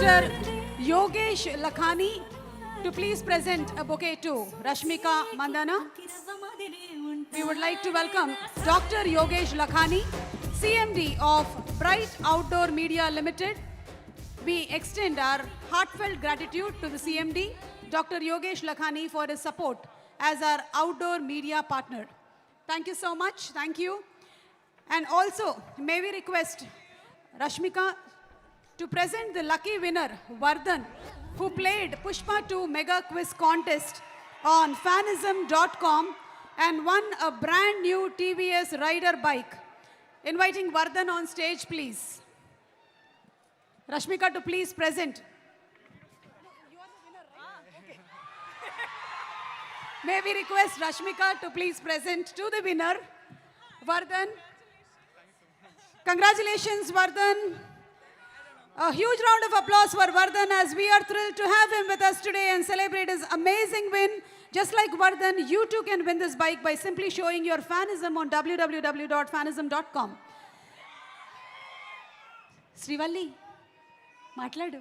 Dr. Yogesh Lakhani to please present a bouquet to Rashmika Mandana. We would like to welcome Dr. Yogesh Lakhani, CMD of Bright Outdoor Media Limited. We extend our heartfelt gratitude to the CMD, Dr. Yogesh Lakhani, for his support as our outdoor media partner. Thank you so much. Thank you. And also, may we request Rashmika to present the lucky winner, Vardhan, who played Pushpa 2 Mega Quiz Contest on fanism.com and won a brand new TVS Rider bike. Inviting Vardhan on stage, please. Rashmika to please present. May we request Rashmika to please present to the winner, Vardhan. Congratulations, Vardhan. A huge round of applause for Vardhan, as we are thrilled to have him with us today and celebrate his amazing win. Just like Vardhan, you too can win this bike by simply showing your fanism on www.fanism.com. Srivalli, మాట్లాడు.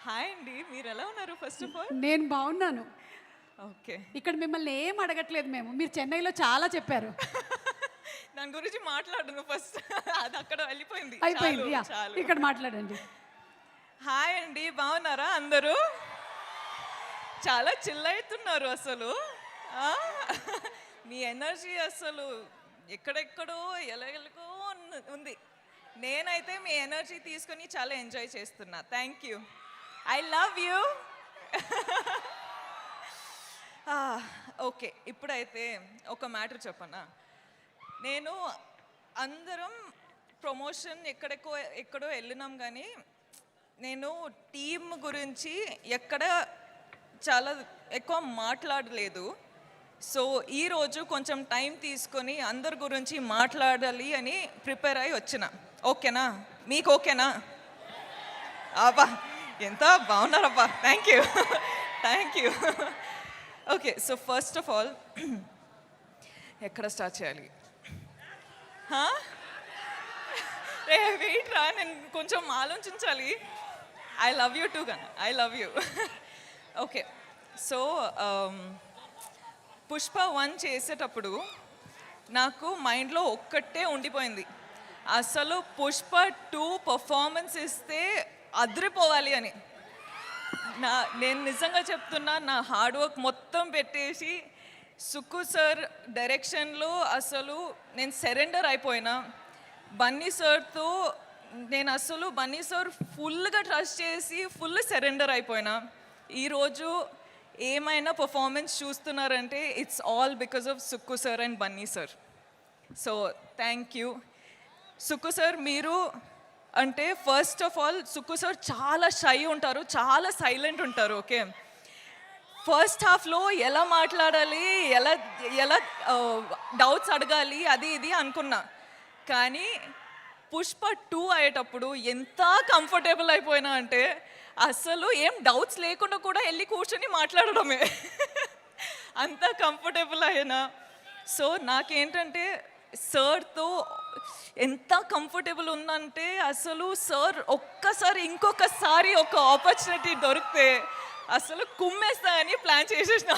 Hi అండి, మీరు ఎలా ఉన్నారు? First of all నేను బాగున్నాను. Okay, ఇక్కడ మిమ్మల్ని ఏం అడగట్లేదు మేము, మీరు చెన్నైలో చాలా చెప్పారు. దాని గురించి మాట్లాడను ఫస్ట్. అది అక్కడ వెళ్ళిపోయింది. అయిపోయింది. ఇక్కడ మాట్లాడండి. హాయ్ అండి, బాగున్నారా అందరూ? చాలా చిల్ అవుతున్నారు అసలు. మీ ఎనర్జీ అసలు ఎక్కడెక్కడో ఎలాగెలగో ఉంది. నేనైతే మీ ఎనర్జీ తీసుకొని చాలా ఎంజాయ్ చేస్తున్నా. Thank you. I love you. Okay, ఇప్పుడైతే ఒక మ్యాటర్ చెప్పనా. నేను అందరం ప్రమోషన్ ఎక్కడో వెళ్ళినాం, కానీ నేను టీమ్ గురించి ఎక్కడ చాలా ఎక్కువ మాట్లాడలేదు. సో ఈరోజు కొంచెం టైం తీసుకొని అందరి గురించి మాట్లాడాలి అని ప్రిపేర్ అయ్యి వచ్చిన. ఓకేనా? మీకు ఓకేనా? అబ్బా, ఎంత బాగున్నారబ్బా. Thank you, thank you. Okay, so first of all ఎక్కడ స్టార్ట్ చేయాలి? వెయిట్ రా, నేను కొంచెం ఆలోచించాలి. ఐ లవ్ యూ టూ కన్నా, I love you. Okay, so Pushpa 1 చేసేటప్పుడు నాకు మైండ్లో ఒక్కటే ఉండిపోయింది, అసలు పుష్ప 2 పర్ఫార్మెన్స్ ఇస్తే అదిరిపోవాలి అని. నేను నిజంగా చెప్తున్నా, నా హార్డ్ వర్క్ మొత్తం పెట్టేసి సుక్కు సార్ డైరెక్షన్లో అసలు నేను సరెండర్ అయిపోయినా. బన్నీ సార్తో నేను అసలు బన్నీ సార్ ఫుల్గా ట్రస్ట్ చేసి ఫుల్ సరెండర్ అయిపోయినా. ఈరోజు ఏమైనా పర్ఫార్మెన్స్ చూస్తున్నారంటే it's all because of Sukku sir and Bunny sir. So thank you Sukku sir. మీరు అంటే first of all Sukku sir చాలా షై ఉంటారు, చాలా సైలెంట్ ఉంటారు. ఓకే, ఫస్ట్ హాఫ్లో ఎలా మాట్లాడాలి, ఎలా ఎలా డౌట్స్ అడగాలి, అది ఇది అనుకున్నా. కానీ పుష్ప 2 అయ్యేటప్పుడు ఎంత కంఫర్టబుల్ అయిపోయినా అంటే అసలు ఏం డౌట్స్ లేకుండా కూడా వెళ్ళి కూర్చొని మాట్లాడడమే. అంత కంఫర్టబుల్ అయినా. సో నాకేంటంటే సార్తో ఎంత కంఫర్టబుల్ ఉందంటే అసలు సార్ ఒక్కసారి ఇంకొకసారి ఒక ఆపర్చునిటీ దొరికితే అసలు కుమ్మేస్తా అని ప్లాన్ చేసేసిన.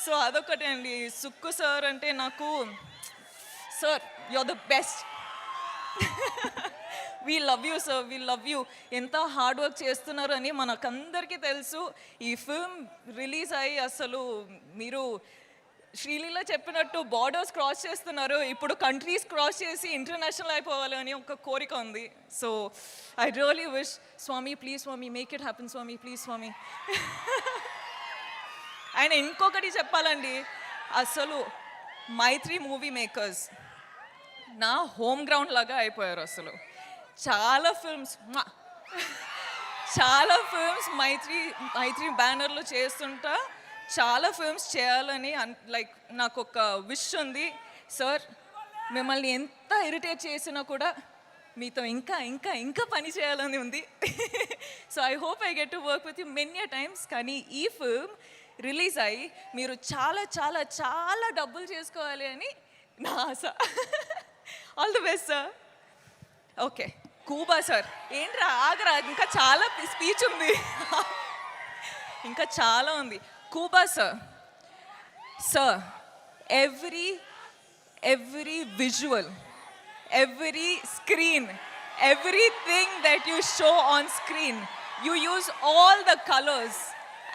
సో అదొకటే అండి. సుక్కు సార్ అంటే నాకు, sir you are the best. We love you sir, we love you. ఎంత హార్డ్ వర్క్ చేస్తున్నారు అని మనకందరికీ తెలుసు. ఈ ఫిల్మ్ రిలీజ్ అయ్యి అసలు మీరు శ్రీలీల చెప్పినట్టు బార్డర్స్ క్రాస్ చేస్తున్నారు. ఇప్పుడు కంట్రీస్ క్రాస్ చేసి ఇంటర్నేషనల్ అయిపోవాలి అని ఒక కోరిక ఉంది. So I really wish, Swami please Swami, make it happen Swami, please Swami. ఆయన ఇంకొకటి చెప్పాలండి, అసలు మైత్రి మూవీ మేకర్స్ నా హోమ్ గ్రౌండ్ లాగా అయిపోయారు. అసలు చాలా ఫిల్మ్స్ మైత్రి బ్యానర్లో చేస్తుంటా. చాలా ఫిల్మ్స్ చేయాలని లైక్ నాకు ఒక విష్ ఉంది. సార్ మిమ్మల్ని ఎంత ఇరిటేట్ చేసినా కూడా మీతో ఇంకా ఇంకా ఇంకా పని చేయాలని ఉంది. So I hope I get to work with you many times. కానీ ఈ ఫిల్మ్ రిలీజ్ అయ్యి మీరు చాలా చాలా చాలా డబ్బులు చేసుకోవాలి అని నా ఆశ. All the best sir. Okay, Kuba sir ఏంట్రా ఆగరా ఇంకా చాలా స్పీచ్ ఉంది ఇంకా చాలా ఉంది Kuba sir sir every visual, every screen, everything that you show on screen, you use all the colors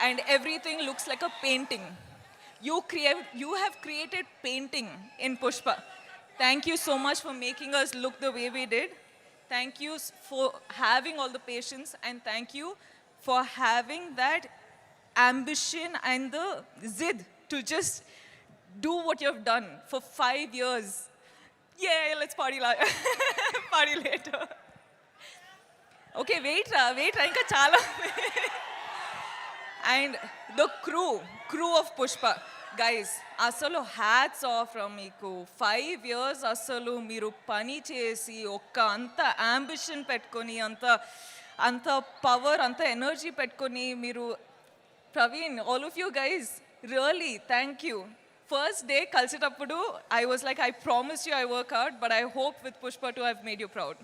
and everything looks like a painting. You have created painting in Pushpa. Thank you so much for making us look the way we did. Thank you for having all the patience and thank you for having that ambition and the zid to just do what you have done for 5 years. Yeah, let's party party later. Okay, wait, ఇంకా చాలా and the crew of Pushpa guys అసలు hats off from మీకు 5 years అసలు మీరు పని చేసి అంత ambition పెట్టుకొని అంత పవర్ అంత ఎనర్జీ పెట్టుకొని మీరు Praveen all of you guys really thank you first day కలిసేటప్పుడు I was like I promise you I work out but I hope with Pushpa two have made you proud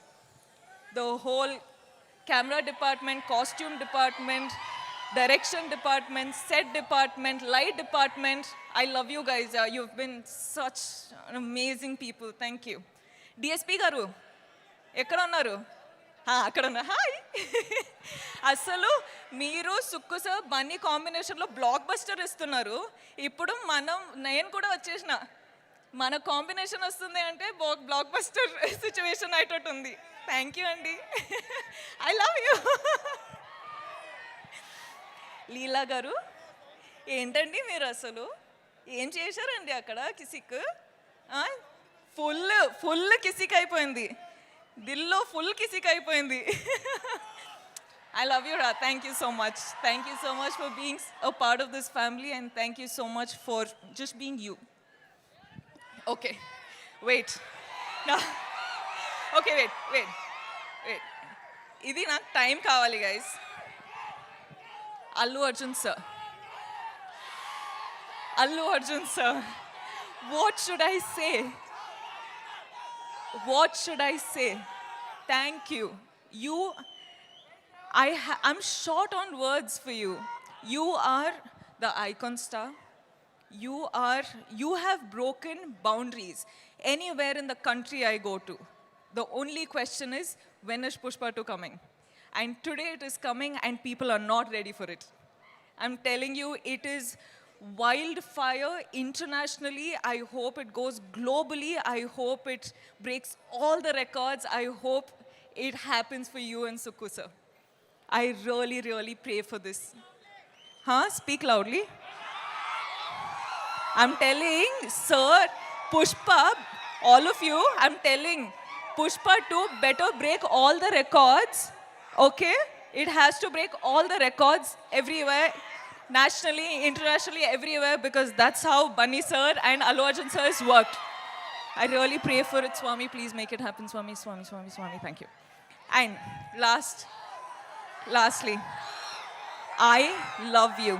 the whole camera department, costume department, direction department, set department, light department. I love you guys. You've been such an amazing people. Thank you. DSP garu, ekkada unnaru? అక్కడ ఉన్నా hi అసలు మీరు Sukku sir Bunny కాంబినేషన్లో block buster ఇస్తున్నారు ఇప్పుడు నేను కూడా వచ్చేసిన మన కాంబినేషన్ వస్తుంది అంటే బ్లాక్ బస్టర్ సిచ్యువేషన్ అయ్యేటట్టు ఉంది థ్యాంక్ యూ అండి ఐ లవ్ యూ లీలా గారు ఏంటండి మీరు అసలు ఏం చేశారండి అక్కడ కిసిక్ ఫుల్ కిసిక్ అయిపోయింది దిల్లో ఫుల్ కిసిక్ అయిపోయింది I love you, Ra. Thank you so much. Thank you so much for being a part of this family and thank you so much for just being you. Okay, wait. No. Okay, wait. Idi నాకు time కావాలి guys. Allu Arjun sir. What should I say? Thank you. I'm short on words for you. You are the icon star. You have broken boundaries. Anywhere in the country I go to, the only question is, when is Pushpa 2 coming? And today it is coming and people are not ready for it. I'm telling you, it is wildfire internationally. I hope it goes globally. I hope it breaks all the records. I hope it happens for you and Sukku sir. I really pray for this. Speak loudly. I'm telling sir, Pushpa, all of you, I'm telling Pushpa 2 better break all the records. Okay? It has to break all the records everywhere. Nationally, internationally, everywhere, because that's how Bunny sir and Allu Arjun sir has worked. I really pray for it, Swami. Please make it happen, Swami. Thank you. And lastly, I love you.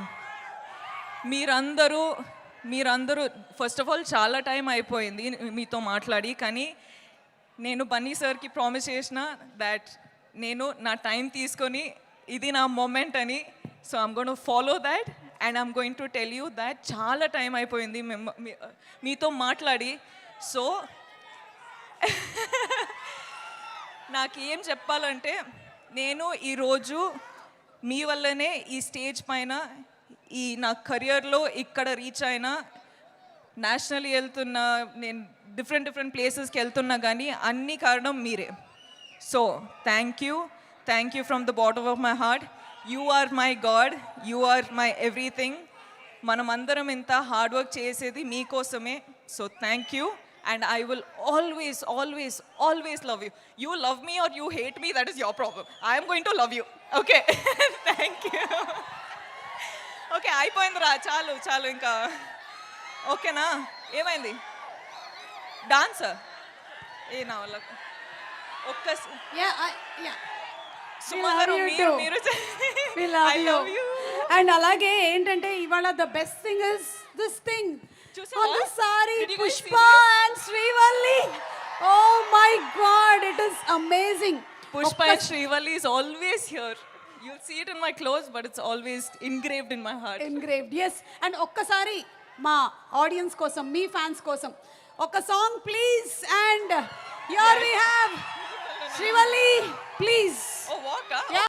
మీరందరూ first of all చాలా time అయిపోయింది మీతో మాట్లాడి కానీ నేను బన్నీ సార్కి promise చేసిన that నేను నా టైం తీసుకొని ఇది నా మూమెంట్ అని so I'm going to follow that and I'm going to tell you that చాలా టైం అయిపోయింది మీతో మాట్లాడి సో నాకేం చెప్పాలంటే నేను ఈరోజు మీ వల్లనే ఈ స్టేజ్ పైన ఈ నా కెరియర్లో ఇక్కడ రీచ్ అయినా నేషనల్లీ వెళ్తున్నా నేను డిఫరెంట్ ప్లేసెస్కి వెళ్తున్నా కానీ అన్ని కారణం మీరే so thank you from the bottom of my heart you are my god you are my everything మనమందరం ఇంత హార్డ్ వర్క్ చేసేది మీకోసమే so thank you and I will always love you. You love me or you hate me, that is your problem. I am going to love you. Okay. Thank you. Okay, అయిపోయిందిరా చాలు ఇంకా ఓకేనా ఏమైంది dance ఏ నా వల్ల ఒక్క సుమారు మీరు I love you. And అలాగే ఏంటంటే ఇవాళ the best thing is this thing. On the sari, Pushpa and Srivalli. Oh my God, it is amazing. Pushpa and Srivalli is always here. You'll see it in my clothes, but it's always engraved in my heart. engraved, yes. And ఒక్కసారి మా audience కోసం, మీ fans కోసం ఒక song please. And here we have Srivalli, please. Oh, walk, huh? Yeah.